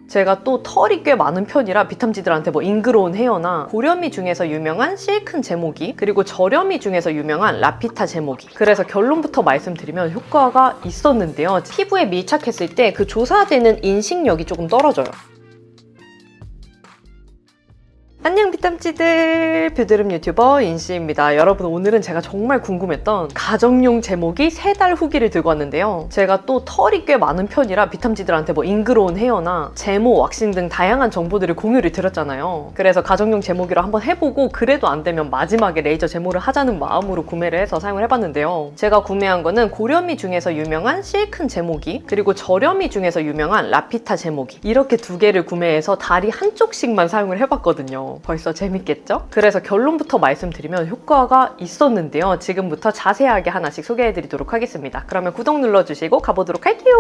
제가 또 털이 꽤 많은 편이라 비탐지들한테 뭐 잉그로운 헤어나 고렴이 중에서 유명한 실큰 제모기, 그리고 저렴이 중에서 유명한 라피타 제모기, 그래서 결론부터 말씀드리면 효과가 있었는데요. 피부에 밀착했을 때 그 조사되는 인식력이 조금 떨어져요. 안녕 비탐지들, 뷰드름 유튜버 인씨입니다. 여러분, 오늘은 제가 정말 궁금했던 가정용 제모기 3달 후기를 들고 왔는데요. 제가 또 털이 꽤 많은 편이라 비탐지들한테 뭐 잉그로운 헤어나 제모, 왁싱 등 다양한 정보들을 공유를 드렸잖아요. 그래서 가정용 제모기로 한번 해보고 그래도 안 되면 마지막에 레이저 제모를 하자는 마음으로 구매를 해서 사용을 해봤는데요. 제가 구매한 거는 고렴이 중에서 유명한 실큰 제모기, 그리고 저렴이 중에서 유명한 라피타 제모기, 이렇게 2개를 구매해서 다리 한쪽씩만 사용을 해봤거든요. 벌써 재밌겠죠? 그래서 결론부터 말씀드리면 효과가 있었는데요. 지금부터 자세하게 하나씩 소개해드리도록 하겠습니다. 그러면 구독 눌러주시고 가보도록 할게요.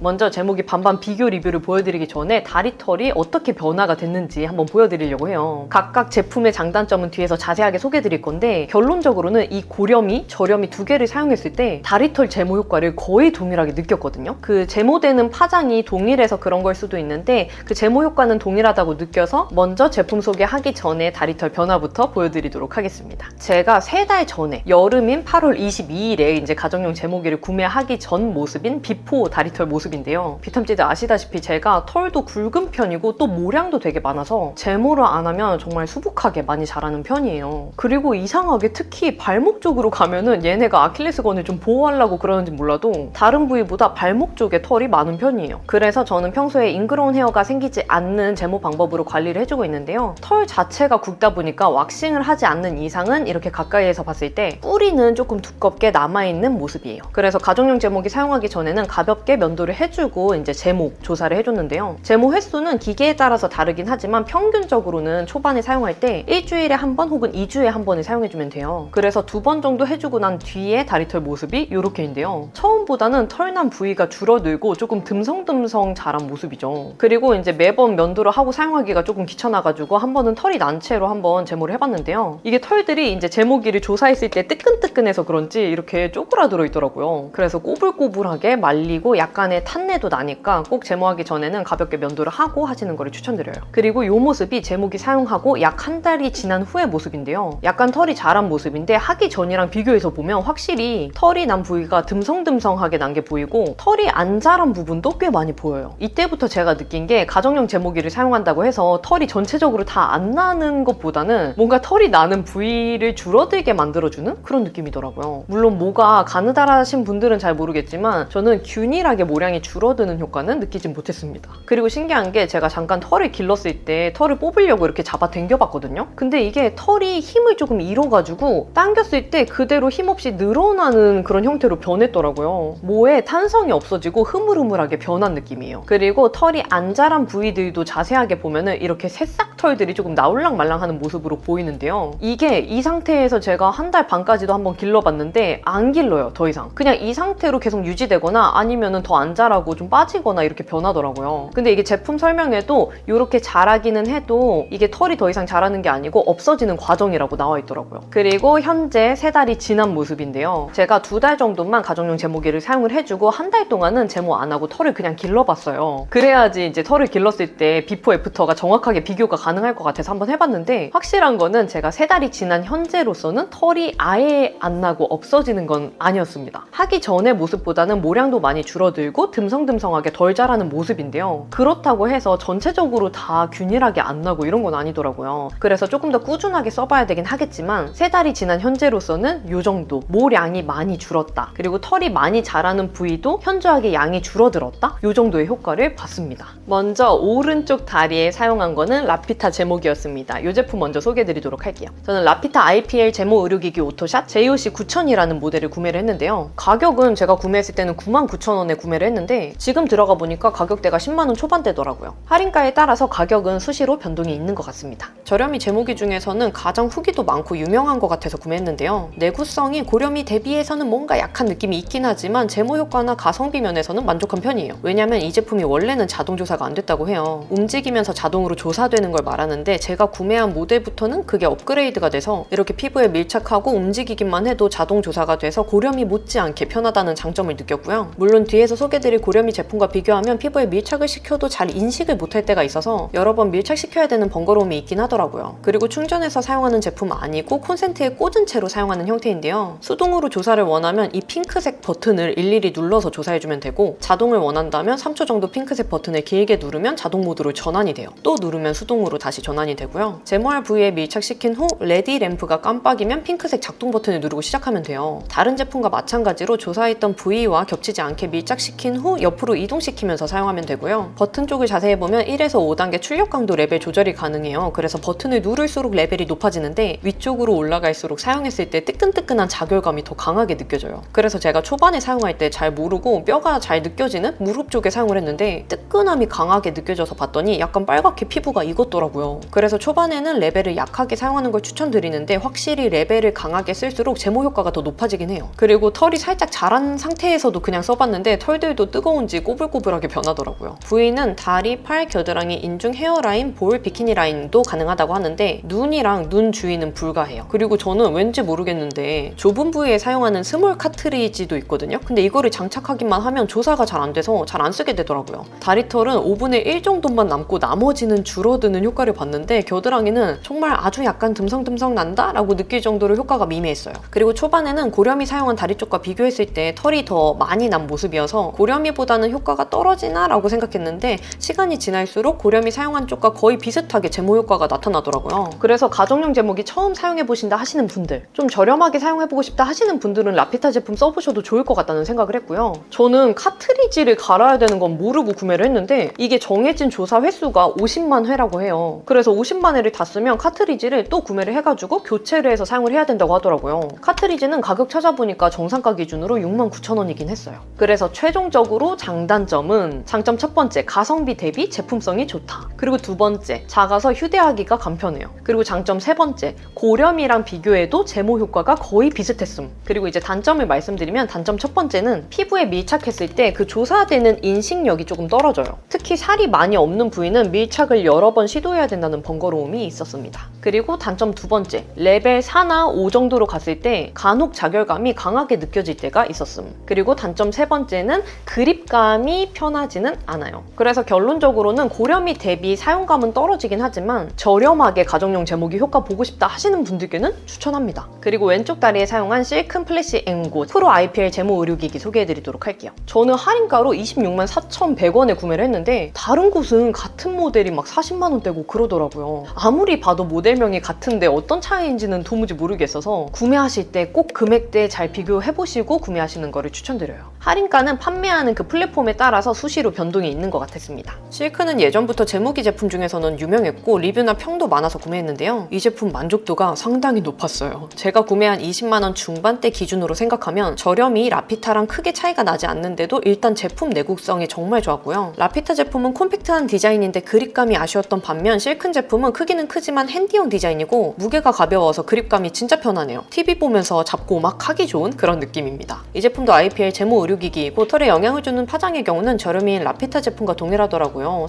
먼저 제모기 반반 비교 리뷰를 보여드리기 전에 다리털이 어떻게 변화가 됐는지 한번 보여드리려고 해요. 각각 제품의 장단점은 뒤에서 자세하게 소개해드릴 건데, 결론적으로는 이 고렴이, 저렴이 2개를 사용했을 때 다리털 제모 효과를 거의 동일하게 느꼈거든요. 그 제모되는 파장이 동일해서 그런 걸 수도 있는데 그 제모 효과는 동일하다고 느껴서 먼저 제품 소개하기 전에 다리털 변화부터 보여드리도록 하겠습니다. 제가 3달 전에 여름인 8월 22일에 이제 가정용 제모기를 구매하기 전 모습인 비포 다리털 모습인데요. 비탐지들 아시다시피 제가 털도 굵은 편이고 또 모량도 되게 많아서 제모를 안 하면 정말 수북하게 많이 자라는 편이에요. 그리고 이상하게 특히 발목 쪽으로 가면은 얘네가 아킬레스건을 좀 보호하려고 그러는지 몰라도 다른 부위보다 발목 쪽에 털이 많은 편이에요. 그래서 저는 평소에 잉그로운 헤어가 생기지 않는 제모 방법으로 관리를 해주고 있는데요. 털 자체가 굵다 보니까 왁싱을 하지 않는 이상은 이렇게 가까이에서 봤을 때 뿌리는 조금 두껍게 남아있는 모습이에요. 그래서 가정용 제모기 사용하기 전에는 가볍게 면도를 해주고 이제 제모 조사를 해줬는데요. 제모 횟수는 기계에 따라서 다르긴 하지만 평균적으로는 초반에 사용할 때 일주일에 한 번 혹은 2주에 한 번을 사용해주면 돼요. 그래서 2번 정도 해주고 난 뒤에 다리털 모습이 이렇게인데요. 처음보다는 털난 부위가 줄어들고 조금 듬성듬성 자란 모습이죠. 그리고 이제 매번 면도를 하고 사용하기가 조금 귀찮아가지고 한 번은 털이 난 채로 한번 제모를 해봤는데요. 이게 털들이 이제 제모기를 조사했을 때 뜨끈뜨끈해서 그런지 이렇게 쪼그라들어 있더라고요. 그래서 꼬불꼬불하게 말리고 약간의 탄내도 나니까 꼭 제모하기 전에는 가볍게 면도를 하고 하시는 거를 추천드려요. 그리고 이 모습이 제모기 사용하고 약 1달이 지난 후의 모습인데요. 약간 털이 자란 모습인데 하기 전이랑 비교해서 보면 확실히 털이 난 부위가 듬성듬성하게 난 게 보이고 털이 안 자란 부분도 꽤 많이 보여요. 이때부터 제가 느낀 게 가정용 제모기를 사용한다고 해서 털이 전체적으로 다 안 나는 것보다는 뭔가 털이 나는 부위를 줄어들게 만들어주는 그런 느낌이더라고요. 물론 모가 가느다라신 분들은 잘 모르겠지만 저는 균일하게 모량이 줄어드는 효과는 느끼진 못했습니다. 그리고 신기한 게 제가 잠깐 털을 길렀을 때 털을 뽑으려고 이렇게 잡아 당겨봤거든요. 근데 이게 털이 힘을 조금 잃어가지고 당겼을 때 그대로 힘없이 늘어나는 그런 형태로 변했더라고요. 모에 탄성이 없어지고 흐물흐물하게 변한 느낌이에요. 그리고 털이 안 자란 부위들도 자세하게 보면은 이렇게 새싹 털들이 조금 나올랑말랑하는 모습으로 보이는데요. 이게 이 상태에서 제가 1달 반까지도 한번 길러봤는데 안 길러요, 더 이상. 그냥 이 상태로 계속 유지되거나 아니면은 더 안 자라고 좀 빠지거나 이렇게 변하더라고요. 근데 이게 제품 설명에도 이렇게 자라기는 해도 이게 털이 더 이상 자라는 게 아니고 없어지는 과정이라고 나와 있더라고요. 그리고 현재 3달이 지난 모습인데요. 제가 2달 정도만 가정용 제모기를 사용을 해주고 1달 동안은 제모 안 하고 털을 그냥 길러봤어요. 그래야지 이제 털을 길렀을 때 비포 애프터가 정확하게 비교가 가능할 것 같아서 한번 해봤는데, 확실한 거는 제가 3달이 지난 현재로서는 털이 아예 안 나고 없어지는 건 아니었습니다. 하기 전의 모습보다는 모량도 많이 줄어들고 듬성듬성하게 덜 자라는 모습인데요. 그렇다고 해서 전체적으로 다 균일하게 안 나고 이런 건 아니더라고요. 그래서 조금 더 꾸준하게 써봐야 되긴 하겠지만 3달이 지난 현재로서는 이 정도, 모량이 많이 줄었다, 그리고 털이 많이 자라는 부위도 현저하게 양이 줄어들었다, 이 정도의 효과를 봤습니다. 먼저 오른쪽 다리에 사용한 거는 라피타 제모기였습니다. 이 제품 먼저 소개해드리도록 할게요. 저는 라피타 IPL 제모 의료기기 오토샷 JOC 9000이라는 모델을 구매를 했는데요. 가격은 제가 구매했을 때는 99,000원에 구매를 했는데 지금 들어가 보니까 가격대가 10만원 초반대더라고요. 할인가에 따라서 가격은 수시로 변동이 있는 것 같습니다. 저렴이 제모기 중에서는 가장 후기도 많고 유명한 것 같아서 구매했는데요. 내구성이 고렴이 대비해서는 뭔가 약한 느낌이 있긴 하지만 제모 효과나 가성비 면에서는 만족한 편이에요. 왜냐면 이 제품이 원래는 자동 조사가 안 됐다고 해요. 움직이면서 자동으로 조사되는 걸 말하는데 제가 구매한 모델부터는 그게 업그레이드가 돼서 이렇게 피부에 밀착하고 움직이기만 해도 자동 조사가 돼서 고렴이 못지않게 편하다는 장점을 느꼈고요. 물론 뒤에서 소개드릴 확실히 고렴이 제품과 비교하면 피부에 밀착을 시켜도 잘 인식을 못할 때가 있어서 여러 번 밀착시켜야 되는 번거로움이 있긴 하더라고요. 그리고 충전해서 사용하는 제품 아니고 콘센트에 꽂은 채로 사용하는 형태인데요. 수동으로 조사를 원하면 이 핑크색 버튼을 일일이 눌러서 조사해주면 되고, 자동을 원한다면 3초 정도 핑크색 버튼을 길게 누르면 자동 모드로 전환이 돼요. 또 누르면 수동으로 다시 전환이 되고요. 제모할 부위에 밀착시킨 후 레디 램프가 깜빡이면 핑크색 작동 버튼을 누르고 시작하면 돼요. 다른 제품과 마찬가지로 조사했던 부위와 겹치지 않게 밀착시킨 후 옆으로 이동시키면서 사용하면 되고요. 버튼 쪽을 자세히 보면 1에서 5단계 출력 강도 레벨 조절이 가능해요. 그래서 버튼을 누를수록 레벨이 높아지는데 위쪽으로 올라갈수록 사용했을 때 뜨끈뜨끈한 자결감이 더 강하게 느껴져요. 그래서 제가 초반에 사용할 때 잘 모르고 뼈가 잘 느껴지는 무릎 쪽에 사용을 했는데 뜨끈함이 강하게 느껴져서 봤더니 약간 빨갛게 피부가 익었더라고요. 그래서 초반에는 레벨을 약하게 사용하는 걸 추천드리는데 확실히 레벨을 강하게 쓸수록 제모 효과가 더 높아지긴 해요. 그리고 털이 살짝 자란 상태에서도 그냥 써봤는데 털들도 뜨거운지 꼬불꼬불하게 변하더라고요. 부위는 다리, 팔, 겨드랑이, 인중, 헤어라인, 볼, 비키니 라인도 가능하다고 하는데 눈이랑 눈 주위는 불가해요. 그리고 저는 왠지 모르겠는데 좁은 부위에 사용하는 스몰 카트리지도 있거든요. 근데 이거를 장착하기만 하면 조사가 잘 안 돼서 잘 안 쓰게 되더라고요. 다리털은 5분의 1 정도만 남고 나머지는 줄어드는 효과를 봤는데 겨드랑이는 정말 아주 약간 듬성듬성 난다? 라고 느낄 정도로 효과가 미미했어요. 그리고 초반에는 고렴이 사용한 다리 쪽과 비교했을 때 털이 더 많이 난 모습이어서 고렴이보다는 효과가 떨어지나? 라고 생각했는데 시간이 지날수록 고렴이 사용한 쪽과 거의 비슷하게 제모 효과가 나타나더라고요. 그래서 가정용 제모기 처음 사용해보신다 하시는 분들, 좀 저렴하게 사용해보고 싶다 하시는 분들은 라피타 제품 써보셔도 좋을 것 같다는 생각을 했고요. 저는 카트리지를 갈아야 되는 건 모르고 구매를 했는데 이게 정해진 조사 횟수가 50만 회라고 해요. 그래서 50만 회를 다 쓰면 카트리지를 또 구매를 해가지고 교체를 해서 사용을 해야 된다고 하더라고요. 카트리지는 가격 찾아보니까 정상가 기준으로 69,000원이긴 했어요. 그래서 최종적으로 장단점은, 장점 첫 번째, 가성비 대비 제품성이 좋다. 그리고 두 번째, 작아서 휴대하기가 간편해요. 그리고 장점 세 번째, 고렴이랑 비교해도 제모 효과가 거의 비슷했음. 그리고 이제 단점을 말씀드리면, 단점 첫 번째는 피부에 밀착했을 때 그 조사되는 인식력이 조금 떨어져요. 특히 살이 많이 없는 부위는 밀착을 여러 번 시도해야 된다는 번거로움이 있었습니다. 그리고 단점 두 번째, 레벨 4나 5 정도로 갔을 때 간혹 자결감이 강하게 느껴질 때가 있었음. 그리고 단점 세 번째는 그립감이 편하지는 않아요. 그래서 결론적으로는 고렴이 대비 사용감은 떨어지긴 하지만 저렴하게 가정용 제모기 효과 보고 싶다 하시는 분들께는 추천합니다. 그리고 왼쪽 다리에 사용한 실큰 플래시 앵고 프로 IPL 제모 의료기기 소개해드리도록 할게요. 저는 할인가로 26만 4,100원에 구매를 했는데 다른 곳은 같은 모델이 막 40만 원대고 그러더라고요. 아무리 봐도 모델명이 같은데 어떤 차이인지는 도무지 모르겠어서 구매하실 때 꼭 금액대 잘 비교해보시고 구매하시는 거를 추천드려요. 할인가는 판매하는 그 플랫폼에 따라서 수시로 변동이 있는 것 같았습니다. 실크는 예전부터 제모기 제품 중에서는 유명했고 리뷰나 평도 많아서 구매했는데요. 이 제품 만족도가 상당히 높았어요. 제가 구매한 20만 원 중반대 기준으로 생각하면 저렴이 라피타랑 크게 차이가 나지 않는데도 일단 제품 내구성이 정말 좋았고요. 라피타 제품은 콤팩트한 디자인인데 그립감이 아쉬웠던 반면 실큰 제품은 크기는 크지만 핸디형 디자인이고 무게가 가벼워서 그립감이 진짜 편하네요. TV 보면서 잡고 막 하기 좋은 그런 느낌입니다. 이 제품도 IPL 제모 의료기기이고 털에 영향을 주는 파장의 경우는 저렴이인 라피타 제품과 동일하더라고요.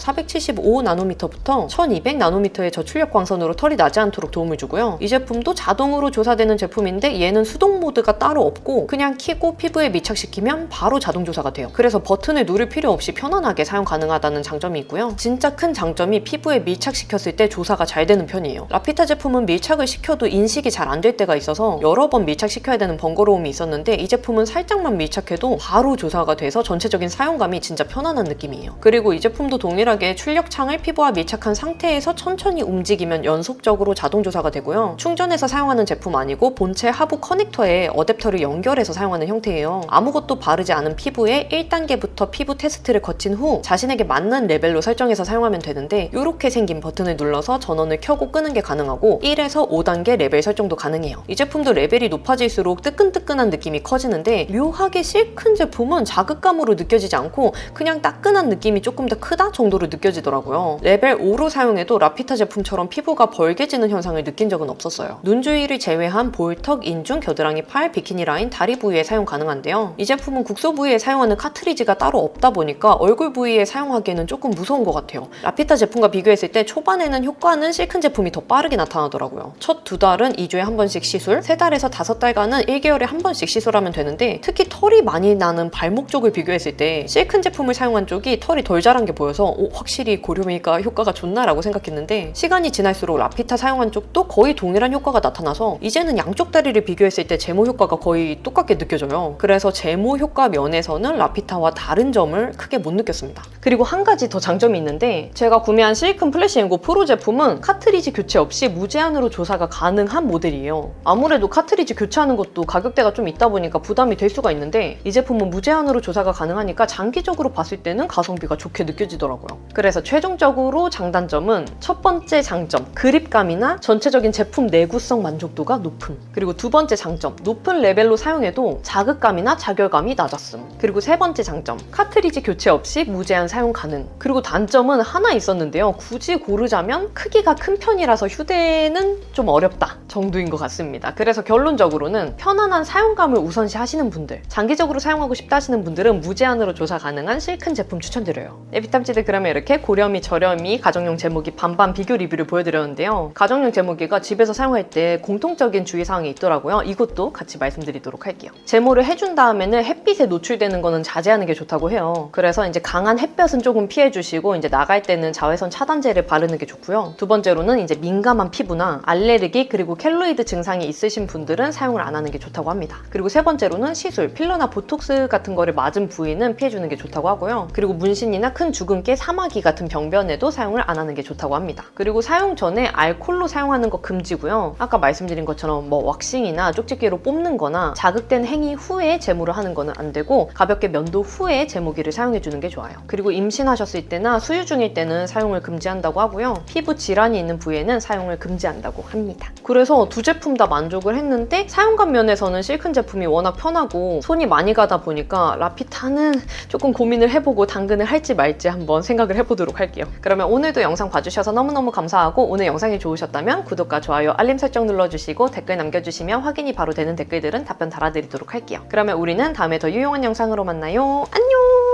475나노미터부터 1200나노미터의 저출력 광선으로 털이 나지 않도록 도움을 주고요. 이 제품도 자동으로 조사되는 제품인데 얘는 수동 모드가 따로 없고 그냥 켜고 피부에 밀착시키면 바로 자동 조사가 돼요. 그래서 버튼을 누를 필요 없이 편안하게 사용 가능하다는 장점이 있고요. 진짜 큰 장점이 피부에 밀착시켰을 때 조사가 잘 되는 편이에요. 라피타 제품은 밀착을 시켜도 인식이 잘 안 될 때가 있어서 여러 번 밀착시켜야 되는 번거로움이 있었는데 이 제품은 살짝만 밀착해도 바로 조사가 돼서 전체적인 사용감이 진짜 편안한 느낌이에요. 그리고 이 제품도 동일하게 출력창을 피부와 밀착한 상태에서 천천히 움직이면 연속적으로 자동 조사가 되고요. 충전해서 사용하는 제품 아니고 본체 하부 커넥터에 어댑터를 연결해서 사용하는 형태예요. 아무것도 바르지 않은 피부에 1단계부터 피부 테스트를 거친 후 자신에게 맞는 레벨로 설정해서 사용하면 되는데 이렇게 생긴 버튼을 눌러서 전원을 켜고 끄는 게 가능하고 1에서 5단계 레벨 설정도 가능해요. 이 제품도 레벨이 높아질수록 뜨끈뜨끈한 느낌이 커지는데 묘하게 실큰 제품은 자극감으로 느껴지지 않고 그냥 따끈한 느낌이 조금 더 크다 정도로 느껴지더라고요. 레벨 5로 사용해도 라피타 제품처럼 피부가 벌게지는 현상을 느낀 적은 없었어요. 눈 주위를 제외한 볼, 턱, 인중, 겨드랑이, 팔, 비키니 라인, 다리 부위에 사용 가능한데요. 이 제품은 국소 부위에 사용하는 카트리지가 따로 없다 보니까 얼굴 부위에 사용하기에는 조금 무서운 것 같아요. 라피타 제품과 비교했을 때 초반에는 효과는 실큰 제품이 더 빠르게 나타나더라고요. 첫 2달은 2주에 한 번씩 시술, 3달에서 5달간은 1개월에 한 번씩 시술하면 되는데 특히 털이 많이 나는 발목 쪽을 비교했을 비교했을 때 실큰 제품을 사용한 쪽이 털이 덜 자란 게 보여서 확실히 고렴이가 효과가 좋나라고 생각했는데, 시간이 지날수록 라피타 사용한 쪽도 거의 동일한 효과가 나타나서 이제는 양쪽 다리를 비교했을 때 제모 효과가 거의 똑같게 느껴져요. 그래서 제모 효과 면에서는 라피타와 다른 점을 크게 못 느꼈습니다. 그리고 한 가지 더 장점이 있는데, 제가 구매한 실큰 플래시 앤고 프로 제품은 카트리지 교체 없이 무제한으로 조사가 가능한 모델이에요. 아무래도 카트리지 교체하는 것도 가격대가 좀 있다 보니까 부담이 될 수가 있는데, 이 제품은 무제한으로 조사가 가능하니까 장기적으로 봤을 때는 가성비가 좋게 느껴지더라고요. 그래서 최종적으로 장단점은 첫 번째 장점, 그립감이나 전체적인 제품 내구성 만족도가 높음. 그리고 두 번째 장점, 높은 레벨로 사용해도 자극감이나 자결감이 낮았음. 그리고 세 번째 장점, 카트리지 교체 없이 무제한 사용 가능. 그리고 단점은 하나 있었는데요. 굳이 고르자면 크기가 큰 편이라서 휴대는 좀 어렵다 정도인 것 같습니다. 그래서 결론적으로는 편안한 사용감을 우선시 하시는 분들, 장기적으로 사용하고 싶다 하시는 분들은 무제한으로 조사 가능한 실큰 제품 추천드려요. 네, 비탐찌들, 그러면 이렇게 고렴이, 저렴이, 가정용 제모기 반반 비교 리뷰를 보여드렸는데요. 가정용 제모기가 집에서 사용할 때 공통적인 주의사항이 있더라고요. 이것도 같이 말씀드리도록 할게요. 제모를 해준 다음에는 햇빛에 노출되는 거는 자제하는 게 좋다고 해요. 그래서 이제 강한 햇볕은 조금 피해주시고, 이제 나갈 때는 자외선 차단제를 바르는 게 좋고요. 두 번째로는 이제 민감한 피부나 알레르기 그리고 켈로이드 증상이 있으신 분들은 사용을 안 하는 게 좋다고 합니다. 그리고 세 번째로는 시술, 필러나 보톡스 같은 거를 맞은 부위는 피해주는 게 좋다고 하고요. 그리고 문신이나 큰 주근깨, 사마귀 같은 병변에도 사용을 안 하는 게 좋다고 합니다. 그리고 사용 전에 알콜로 사용하는 거 금지고요. 아까 말씀드린 것처럼 뭐 왁싱이나 쪽집게로 뽑는 거나 자극된 행위 후에 제모를 하는 거는 안 되고, 가볍게 면도 후에 제모기를 사용해 주는 게 좋아요. 그리고 임신하셨을 때나 수유 중일 때는 사용을 금지한다고 하고요. 피부 질환이 있는 부위에는 사용을 금지한다고 합니다. 그래서 두 제품 다 만족을 했는데, 사용감 면에서는 실큰 제품이 워낙 편하고 손이 많이 가다 보니까 라피타는 조금 고민을 해보고 당근을 할지 말지 한번 생각을 해보도록 할게요. 그러면 오늘도 영상 봐주셔서 너무너무 감사하고, 오늘 영상이 좋으셨다면 구독과 좋아요, 알림 설정 눌러주시고 댓글 남겨주시면 확인이 바로 되는 댓글들은 답변 달아드리도록 할게요. 그러면 우리는 다음에 더 유용한 영상으로 만나요. 안녕!